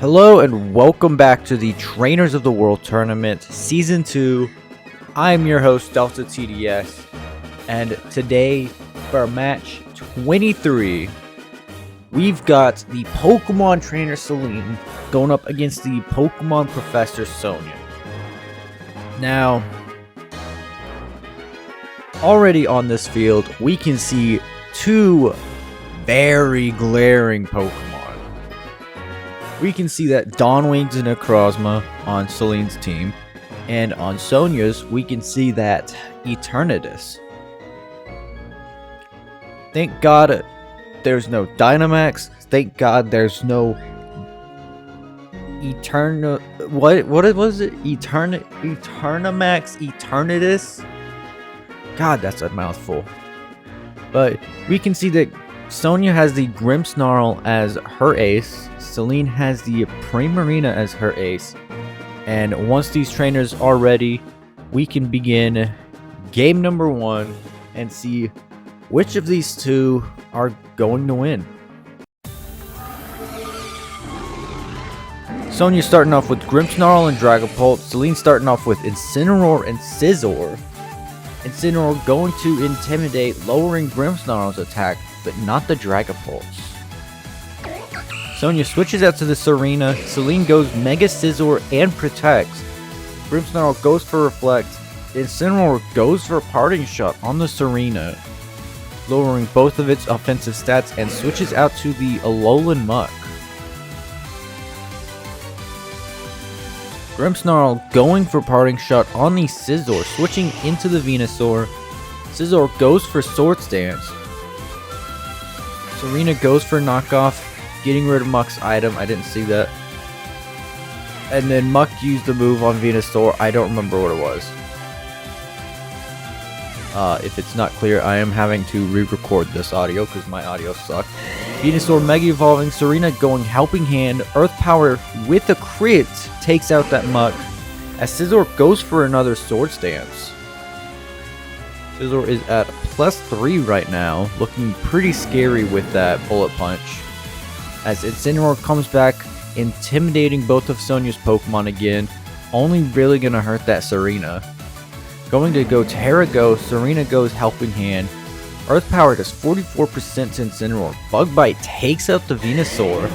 Hello and welcome back to the Trainers of the World Tournament Season 2. I'm your host, DeltaTDS, and today for match 23, we've got the Pokemon Trainer Selene going up against the Pokemon Professor Sonia. Now, already on this field, we can see two very glaring Pokemon. We can see that Dawnwings and Necrozma on Selene's team, and on Sonia's, we can see that Eternatus. Thank God there's no Dynamax. Thank God there's no what was it? Eternamax Eternatus? God, that's a mouthful. But we can see that Sonia has the Grimmsnarl as her ace. Selene has the Primarina as her ace. And once these trainers are ready, we can begin game number 1 and see which of these two are going to win. Sonia starting off with Grimmsnarl and Dragapult. Selene starting off with Incineroar and Scizor. Incineroar going to intimidate, lowering Grimmsnarl's attack, but not the Dragapults. Sonia switches out to the Serena. Selene goes Mega Scizor and protects. Grimmsnarl goes for Reflect. Incineroar goes for Parting Shot on the Serena, lowering both of its offensive stats, and switches out to the Alolan Muck. Grimmsnarl going for Parting Shot on the Scizor, switching into the Venusaur. Scizor goes for Swords Dance. Serena goes for Knockoff, getting rid of Muck's item. I didn't see that. And then Muck used the move on Venusaur. I don't remember what it was. If it's not clear, I am having to re-record this audio because my audio sucked. Venusaur Mega Evolving, Serena going Helping Hand, Earth Power with a crit takes out that Muck, as Scizor goes for another Swords Dance. Scizor is at +3 right now, looking pretty scary with that Bullet Punch, as Incineroar comes back, intimidating both of Sonia's Pokemon again, only really going to hurt that Serena. Going to go Terrago, Serena goes Helping Hand, Earth Power does 44% to Incineroar, Bug Bite takes out the Venusaur,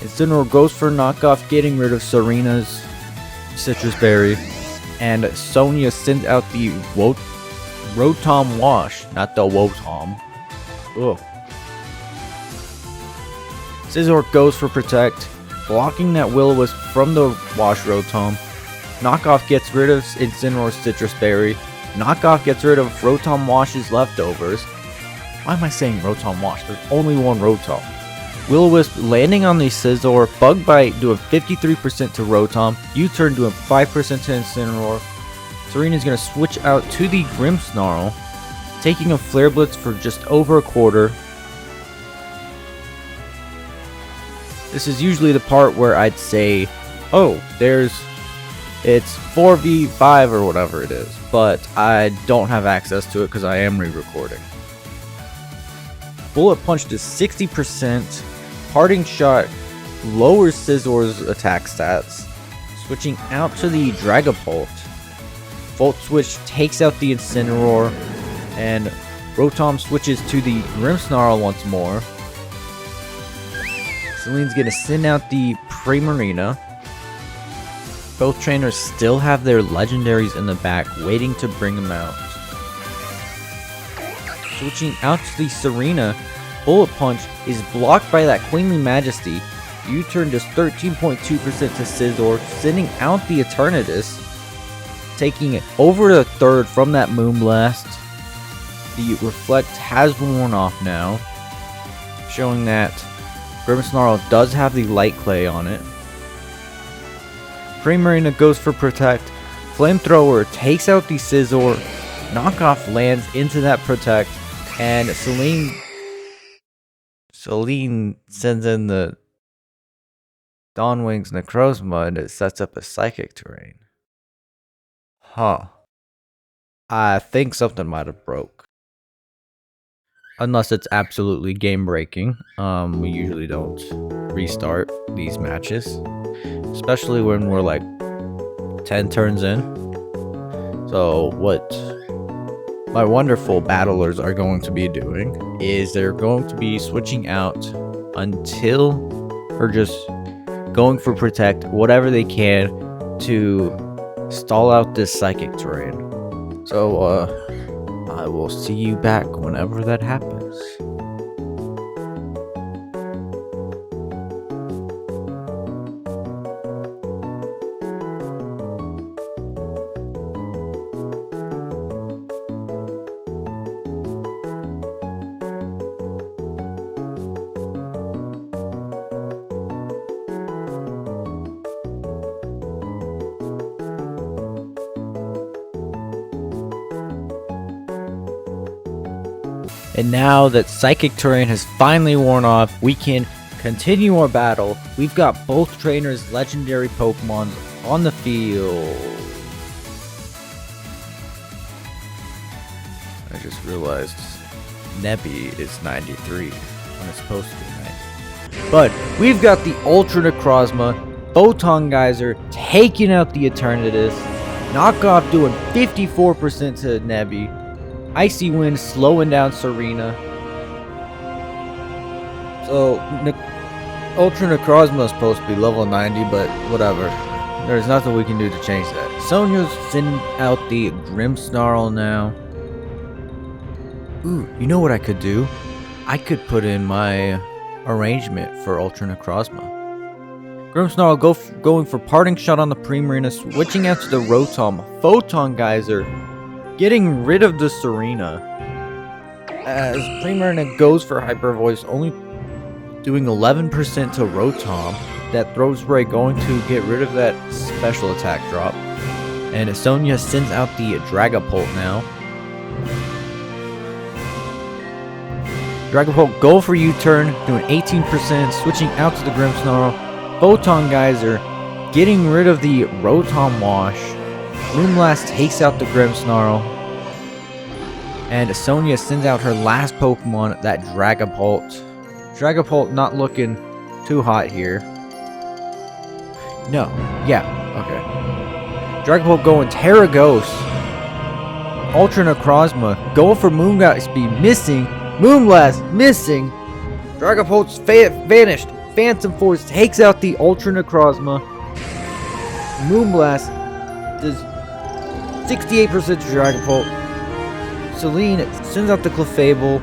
Incineroar goes for Knockoff, getting rid of Serena's Citrus Berry, and Sonia sends out the Rotom Wash, not the Wotom. Ugh. Scizor goes for Protect, blocking that Will-O-Wisp from the Wash Rotom. Knockoff gets rid of Incineroar's Citrus Berry. Knockoff gets rid of Rotom Wash's leftovers. Why am I saying Rotom Wash? There's only one Rotom. Will-O-Wisp landing on the Scizor. Bug Bite doing 53% to Rotom. U-Turn doing 5% to Incineroar. Serena's going to switch out to the Grimmsnarl, taking a Flare Blitz for just over a quarter. This is usually the part where I'd say, oh, it's 4v5 or whatever it is, but I don't have access to it because I am re-recording. Bullet Punch does 60%. Parting Shot lowers Scizor's attack stats. Switching out to the Dragapult. Volt Switch takes out the Incineroar, and Rotom switches to the Grimmsnarl once more. Selene's going to send out the Primarina. Both trainers still have their legendaries in the back, waiting to bring them out. Switching out to the Serena, Bullet Punch is blocked by that Queenly Majesty. U-Turn does 13.2% to Scizor, sending out the Eternatus, taking it over the third from that Moonblast. The Reflect has worn off now, showing that Grimmsnarl does have the Light Clay on it. Primarina goes for Protect. Flamethrower takes out the Scizor. Knockoff lands into that Protect. And Selene sends in the Dawnwings Necrozma, and it sets up a Psychic Terrain. Huh. I think something might have broke. unless it's absolutely game breaking. We usually don't restart these matches, especially when we're like 10 turns in. So what my wonderful battlers are going to be doing is they're going to be switching out until, or just going for protect, whatever they can to stall out this psychic terrain. So I will see you back whenever that happens. And now that psychic terrain has finally worn off, we can continue our battle. We've got both trainers' legendary Pokemon on the field. I just realized Nebby is 93 when it's supposed to be 90. But we've got the Ultra Necrozma, Photon Geyser taking out the Eternatus, Knockoff doing 54% to Nebby, Icy Wind slowing down Serena. So Ultra Necrozma is supposed to be level 90, but whatever. There's nothing we can do to change that. Sonia's sending out the Grimmsnarl now. Ooh, you know what I could do? I could put in my arrangement for Ultra Necrozma. Grimmsnarl going for Parting Shot on the Primarina, switching out to the Rotom, Photon Geyser, getting rid of the Serena. As Primarina goes for Hyper Voice, only doing 11% to Rotom. That Throat Spray going to get rid of that special attack drop. And Sonia sends out the Dragapult now. Dragapult go for U-turn, doing 18%, switching out to the Grimmsnarl. Photon Geyser getting rid of the Rotom Wash. Moonblast takes out the Grimmsnarl. And Sonia sends out her last Pokemon, that Dragapult. Dragapult not looking too hot here. No. Yeah. Okay. Dragapult going Terraghost. Ultra Necrozma going for Moonblast Speed. Missing. Moonblast missing. Dragapult's vanished. Phantom Force takes out the Ultra Necrozma. Moonblast does 68% to Dragapult. Selene sends out the Clefable.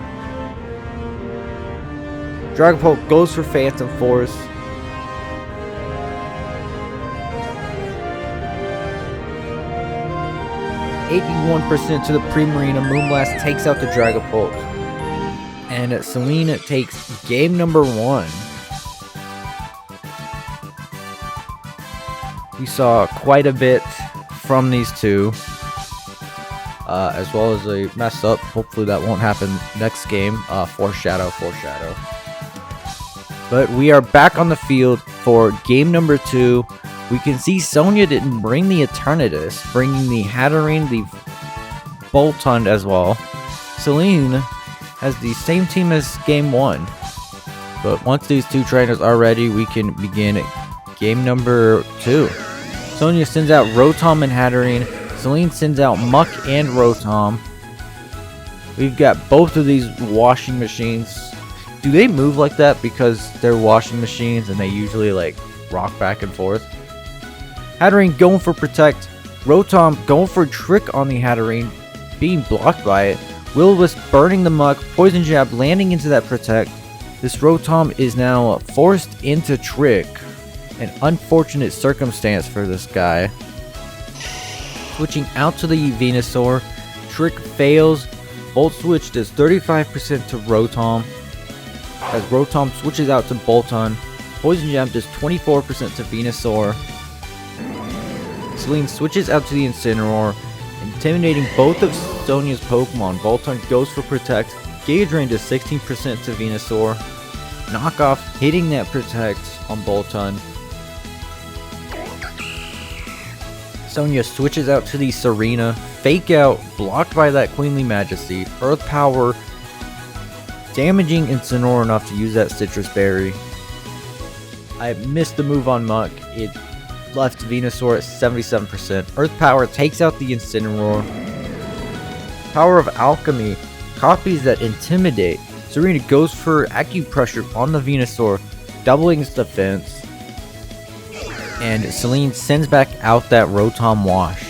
Dragapult goes for Phantom Force. %81% to the Primarina. Moonblast takes out the Dragapult. And Selene takes game number 1. We saw quite a bit from these two, as well as a mess up. Hopefully that won't happen next game. Foreshadow. But we are back on the field for game number 2. We can see Sonia didn't bring the Eternatus, bringing the Hatterene, the Boltund as well. Selene has the same team as game 1. But once these two trainers are ready, we can begin game number 2. Sonia sends out Rotom and Hatterene. Selene sends out Muck and Rotom. We've got both of these washing machines. Do they move like that because they're washing machines and they usually like rock back and forth? Hatterene going for Protect. Rotom going for Trick on the Hatterene, being blocked by it. Will-O-Wisp burning the Muck. Poison Jab landing into that Protect. This Rotom is now forced into Trick. An unfortunate circumstance for this guy. Switching out to the Venusaur. Trick fails. Volt Switch does 35% to Rotom. As Rotom switches out to Boltund. Poison Jab does 24% to Venusaur. Selene switches out to the Incineroar, intimidating both of Sonia's Pokemon. Boltund goes for Protect. Gauge Drain does 16% to Venusaur. Knockoff hitting that Protect on Boltund. Sonia switches out to the Serena. Fake Out blocked by that Queenly Majesty. Earth Power damaging Incineroar enough to use that Citrus Berry. I missed the move on Muck. It left Venusaur at 77%. Earth Power takes out the Incineroar. Power of Alchemy copies that Intimidate. Serena goes for Acupressure on the Venusaur, doubling its defense. And Selene sends back out that Rotom Wash.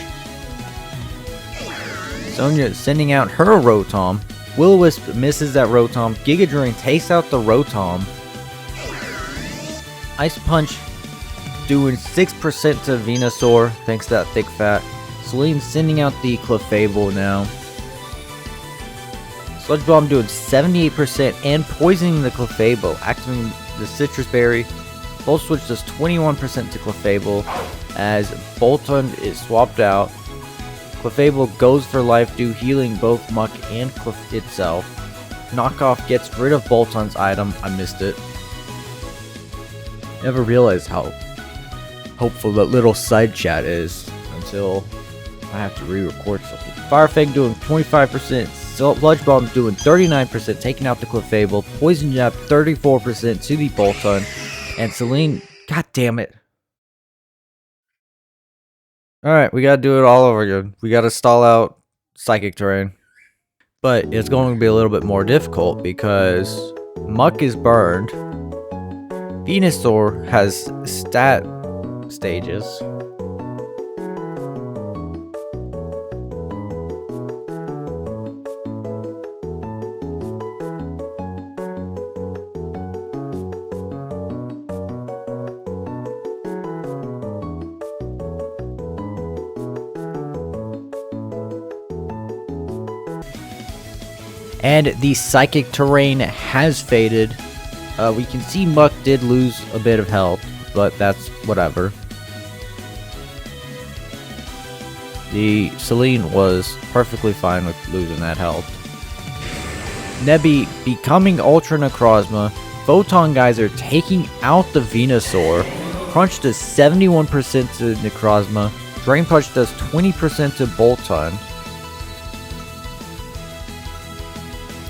Sonia sending out her Rotom. Will-O-Wisp misses that Rotom. Giga Drain takes out the Rotom. Ice Punch doing 6% to Venusaur thanks to that thick fat. Selene sending out the Clefable now. Sludge Bomb doing 78% and poisoning the Clefable, activating the Citrus Berry. Volt Switch does 21% to Clefable as Boltund is swapped out. Clefable goes for Life Dew, healing both Muck and itself. Knockoff gets rid of Boltund's item. I missed it. Never realized how hopeful that little side chat is until I have to re-record something. Fire Fang doing 25%. Sludge Bomb doing 39%, taking out the Clefable. Poison Jab 34% to the Boltund. And Selene, god damn it. Alright, we gotta do it all over again. We gotta stall out Psychic Terrain. But it's going to be a little bit more difficult because Muck is burned. Venusaur has stat stages. And the Psychic Terrain has faded. We can see Muck did lose a bit of health, but that's whatever. The Selene was perfectly fine with losing that health. Nebby becoming Ultra Necrozma. Photon Geyser taking out the Venusaur. Crunch does 71% to Necrozma. Drain Punch does 20% to Boltund.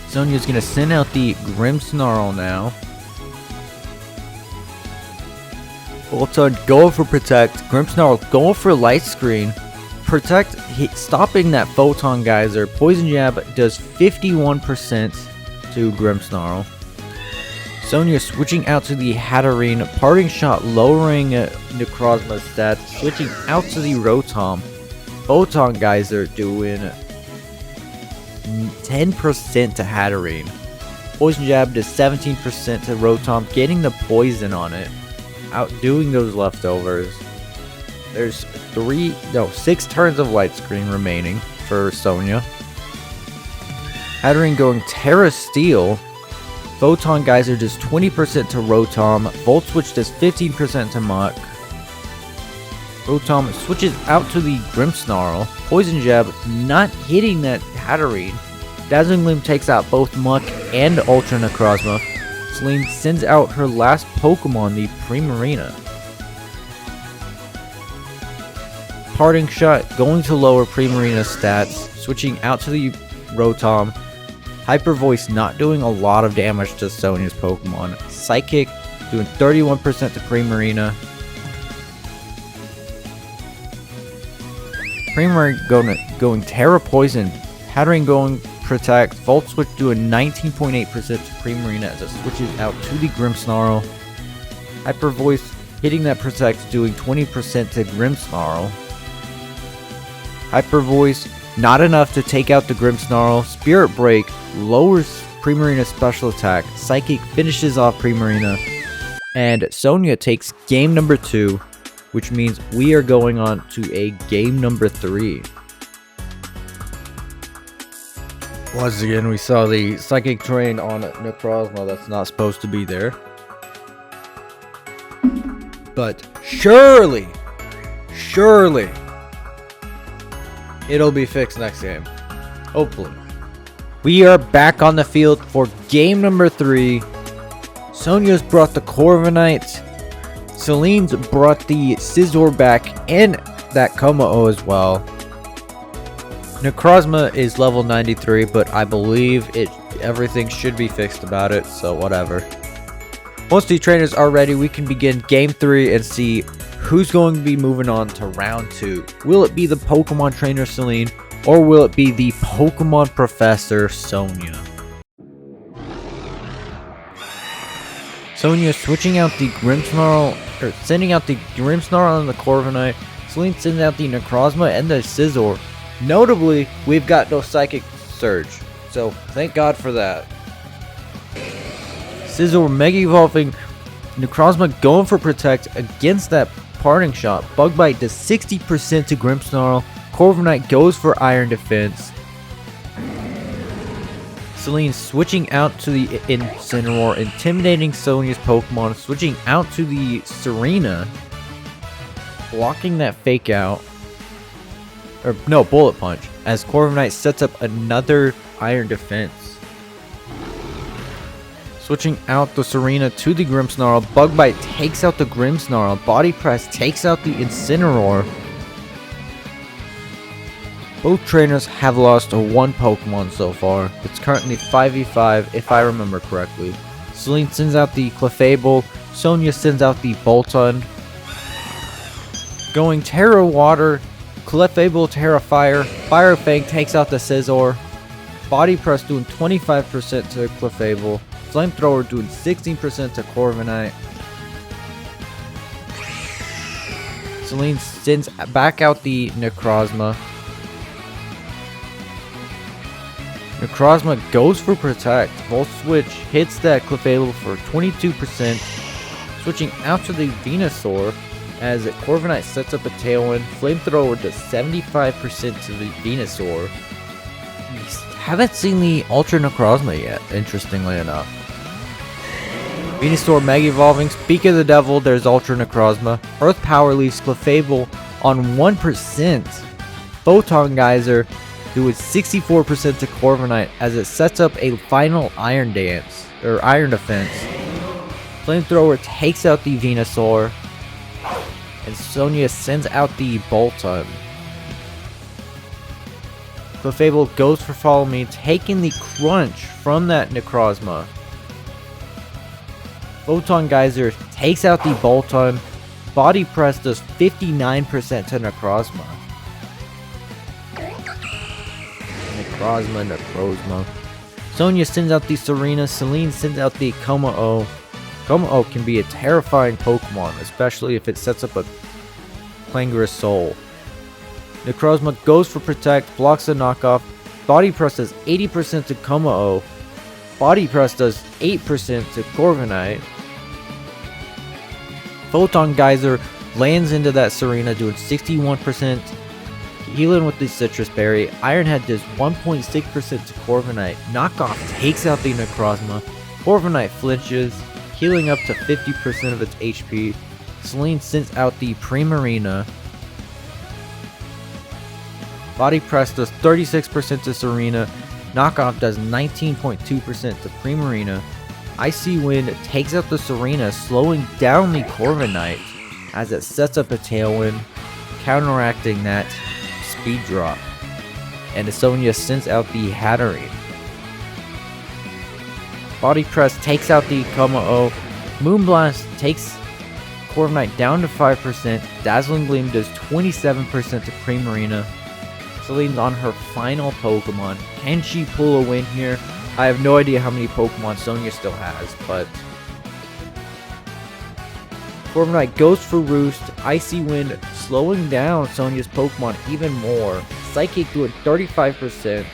Sonia's gonna send out the Grimmsnarl now. Boltund going for Protect. Grimmsnarl going for Light Screen. Protect stopping that Photon Geyser. Poison Jab does 51% to Grimmsnarl. Sonia switching out to the Hatterene. Parting Shot lowering Necrozma's stats. Switching out to the Rotom. Photon Geyser doing 10% to Hatterene. Poison Jab does 17% to Rotom, getting the poison on it, outdoing those leftovers. There's 6 turns of Light Screen remaining for Sonia. Hatterene going Terra Steel. Photon Geyser does 20% to Rotom. Volt Switch does 15% to Muck. Rotom switches out to the Grimmsnarl. Poison Jab not hitting that Hatterene. Dazzling Gleam takes out both Muck and Ultra Necrozma. Selene sends out her last Pokemon, the Primarina. Parting Shot going to lower Primarina's stats. Switching out to the Rotom. Hyper Voice not doing a lot of damage to Sonia's Pokemon. Psychic doing 31% to Primarina. Primarina going Terra Poison. Hatterene going Protect. Volt Switch doing 19.8% to Primarina as it switches out to the Grimmsnarl. Hyper Voice hitting that Protect, doing 20% to Grimmsnarl. Hyper Voice not enough to take out the Grimmsnarl. Spirit Break lowers Primarina's special attack. Psychic finishes off Primarina. And Sonia takes game number 2, which means we are going on to a game number 3. Once again, we saw the Psychic Terrain on Necrozma that's not supposed to be there. But surely, it'll be fixed next game. Hopefully. We are back on the field for game number 3. Sonia's brought the Corviknight. Selene's brought the Scizor back and that Kommo as well. Necrozma is level 93, but I believe it everything should be fixed about it, so whatever. Once the trainers are ready, we can begin game 3 and see who's going to be moving on to round 2. Will it be the Pokemon trainer Selene, or will it be the Pokemon professor Sonia? Sonia switching out the Grimmsnarl, or sending out the Grimmsnarl and the Corviknight. Selene sends out the Necrozma and the Scizor. Notably, we've got no Psychic Surge, so thank God for that. Scizor Mega Evolving, Necrozma going for Protect against that Parting Shot. Bug Bite does 60% to Grimmsnarl. Corviknight goes for Iron Defense. Selene switching out to the Incineroar, intimidating Sonia's Pokemon, switching out to the Serena, blocking that Fake Out, or no, Bullet Punch, as Corviknight sets up another Iron Defense. Switching out the Serena to the Grimmsnarl, Bug Bite takes out the Grimmsnarl, Body Press takes out the Incineroar. Both trainers have lost one Pokemon so far. It's currently 5v5 if I remember correctly. Selene sends out the Clefable, Sonia sends out the Boltund. Going Terra Water, Clefable Terra Fire, Fire Fang takes out the Scizor. Body Press doing 25% to Clefable, Flamethrower doing 16% to Corviknight. Selene sends back out the Necrozma. Necrozma goes for Protect. Volt Switch hits that Clefable for 22%. Switching out to the Venusaur as Corviknight sets up a Tailwind. Flamethrower does 75% to the Venusaur. We haven't seen the Ultra Necrozma yet, interestingly enough. Venusaur Mega Evolving. Speak of the Devil, there's Ultra Necrozma. Earth Power leaves Clefable on 1%. Photon Geyser doing 64% to Corviknight as it sets up a final Iron Dance, or Iron Defense. Flamethrower takes out the Venusaur, and Sonia sends out the Boltund. Clefable goes for Follow Me, taking the Crunch from that Necrozma. Photon Geyser takes out the Boltund. Body Press does 59% to Necrozma. Necrozma. Sonia sends out the Serena. Selene sends out the Como-O. Como-O can be a terrifying Pokemon, especially if it sets up a Clangorous Soul. Necrozma goes for Protect, blocks the knockoff. Body Press does 80% to Como-O. Body Press does 8% to Corviknight. Photon Geyser lands into that Serena, doing 61%. Healing with the Citrus Berry. Iron Head does 1.6% to Corviknight. Knockoff takes out the Necrozma. Corviknight flinches, healing up to 50% of its HP. Selene sends out the Primarina. Body Press does 36% to Serena. Knockoff does 19.2% to Primarina. Icy Wind takes out the Serena, slowing down the Corviknight as it sets up a Tailwind, counteracting that Speed Drop. And Sonia sends out the Hatterene. Body Press takes out the Como-O. Moonblast takes Corviknight down to 5%. Dazzling Gleam does 27% to Primarina. Selene's on her final Pokemon. Can she pull a win here? I have no idea how many Pokemon Sonia still has, but Corviknight goes for Roost. Icy Wind slowing down Sonia's Pokemon even more. Psychic doing 35%.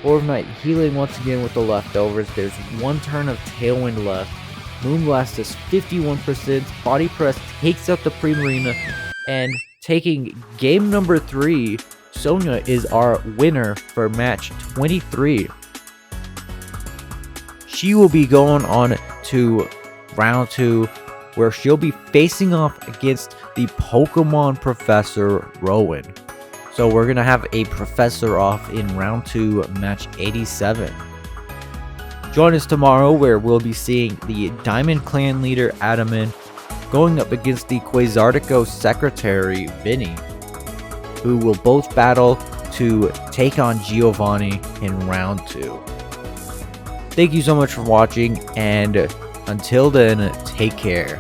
Corviknight healing once again with the leftovers. There's one turn of Tailwind left. Moonblast is 51%. Body Press takes out the Primarina. And taking game number 3, Sonia is our winner for match 23. She will be going on to round 2, where she'll be facing off against the Pokemon Professor Rowan. So we're going to have a Professor off in round 2, match 87. Join us tomorrow, where we'll be seeing the Diamond Clan leader Adaman going up against the Quasartico secretary Vinny, who will both battle to take on Giovanni in round 2. Thank you so much for watching, and until then, take care.